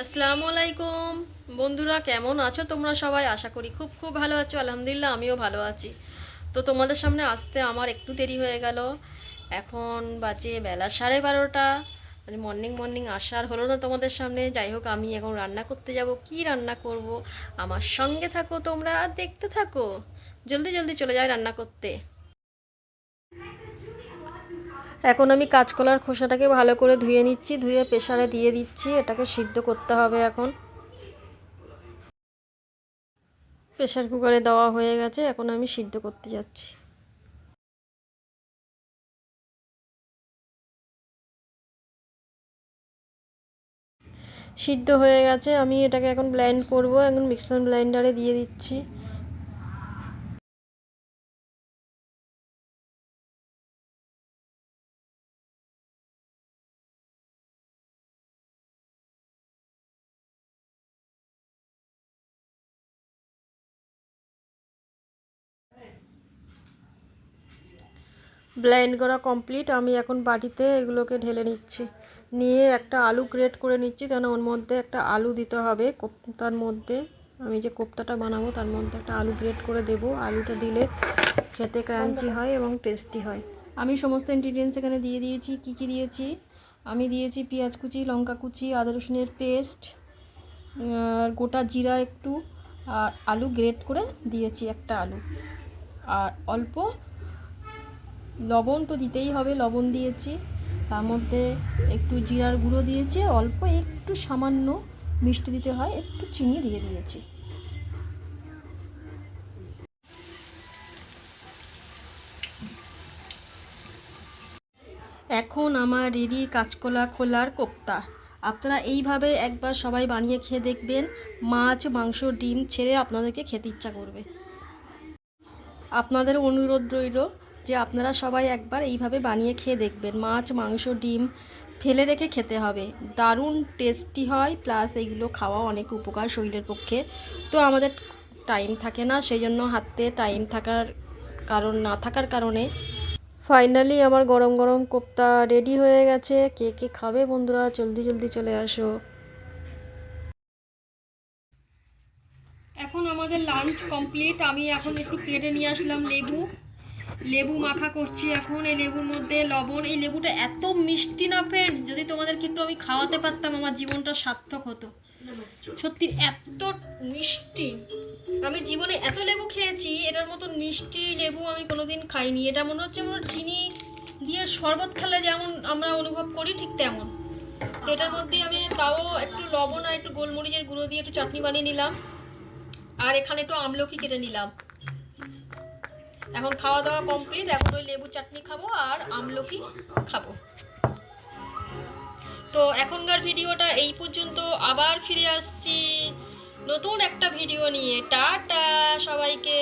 আসসালামু আলাইকুম বন্ধুরা, কেমন আছো তোমরা সবাই? আশা করি খুব খুব ভালো আছো। আলহামদুলিল্লাহ আমিও ভালো আছি। তো তোমাদের সামনে আসতে আমার একটু দেরি হয়ে গেল। এখন বাজে বেলা 12:30। আজ মর্নিং মর্নিং আসার হলো না তোমাদের সামনে। যাই হোক, আমি এখন রান্না করতে যাব। কি রান্না করব আমার সঙ্গে থাকো তোমরা আর দেখতে থাকো। জলদি জলদি চলে যাই রান্না করতে। এখন আমি কাঁচকলার খোসাটাকে ভালো করে ধুয়ে নিচ্ছি, ধুয়ে প্রেসারে দিয়ে দিচ্ছি। এটাকে সিদ্ধ করতে হবে এখন। প্রেসার কুকারে দেওয়া হয়ে গেছে, এখন আমি সিদ্ধ করতে যাচ্ছি। সিদ্ধ হয়ে গেছে, আমি এটাকে এখন ব্লেন্ড করব। এখন মিক্সার ব্লেন্ডারে দিয়ে দিচ্ছি। ব্লেন্ড করা কমপ্লিট। আমি এখন বাটিতে এগুলোকে ঢেলে নিচ্ছি। নিয়ে একটা আলু গ্রেট করে নিচ্ছি, যেন ওর মধ্যে একটা আলু দিতে হবে কোপ্তার মধ্যে। আমি যে কোপ্তাটা বানাবো তার মধ্যে একটা আলু গ্রেট করে দেব। আলুটা দিলে খেতে ক্রাঞ্চি হয় এবং টেস্টি হয়। আমি সমস্ত ইনগ্রিডিয়েন্টস এখানে দিয়ে দিয়েছি। কি কি দিয়েছি? আমি দিয়েছি পেঁয়াজ কুচি, লঙ্কা কুচি, আদা রসুনের পেস্ট, আর গোটা জিরা একটু, আর আলু গ্রেট করে দিয়েছি একটা আলু, আর অল্প লবণ তো দিতেই হবে, লবণ দিয়েছি। তার মধ্যে একটু জিরার গুঁড়ো দিয়েছি, অল্প একটু সামান্য মিষ্টি দিতে হয়, একটু চিনি দিয়ে দিয়েছি। এখন আমার রেডি কাঁচকলা খোলার কোপ্তা। আপনারা এইভাবে একবার সবাই বানিয়ে খেয়ে দেখবেন। মাছ, মাংস, ডিম ছেড়ে আপনাদেরকে খেতে ইচ্ছা করবে। আপনাদের অনুরোধ রইল যে আপনারা সবাই একবার এইভাবে বানিয়ে খেয়ে দেখবেন। মাছ, মাংস, ডিম ফেলে রেখে খেতে হবে। দারুণ টেস্টি হয়, প্লাস এইগুলো খাওয়া অনেক উপকার শরীরের পক্ষে। তো আমাদের টাইম থাকে না, সেই জন্য হাতে টাইম না থাকার কারণে ফাইনালি আমার গরম গরম কোপ্তা রেডি হয়ে গেছে। কে কে খাবে বন্ধুরা, জলদি জলদি চলে আসো। এখন আমাদের লাঞ্চ কমপ্লিট। আমি এখন একটু কেটে নিয়ে আসলাম লেবু। লেবু মাখা করছি এখন। এই লেবুর মধ্যে লবণ। এই লেবুটা এত মিষ্টি না ফ্রেন্ড, যদি তোমাদেরকে একটু আমি খাওয়াতে পারতাম আমার জীবনটা সার্থক হতো। সত্যি এত মিষ্টি। আমি জীবনে এত লেবু খেয়েছি, এটার মতন মিষ্টি লেবু আমি কোনোদিন খাইনি। এটা মনে হচ্ছে আমার চিনি দিয়ে শরবত খেলে যেমন আমরা অনুভব করি, ঠিক তেমন। তো এটার মধ্যে আমি তাও একটু লবণ আর একটু গোলমরিচের গুঁড়ো দিয়ে একটু চাটনি বানিয়ে নিলাম। আর এখানে একটু আমলকি কেটে নিলাম। এখন খাওয়া দাওয়া কমপ্লিট। এখন ওই লেবু চাটনি খাবো আর আমলকি খাবো। তো এখনকার ভিডিওটা এই পর্যন্ত। আবার ফিরে আসছি নতুন একটা ভিডিও নিয়ে। টাটা সবাইকে।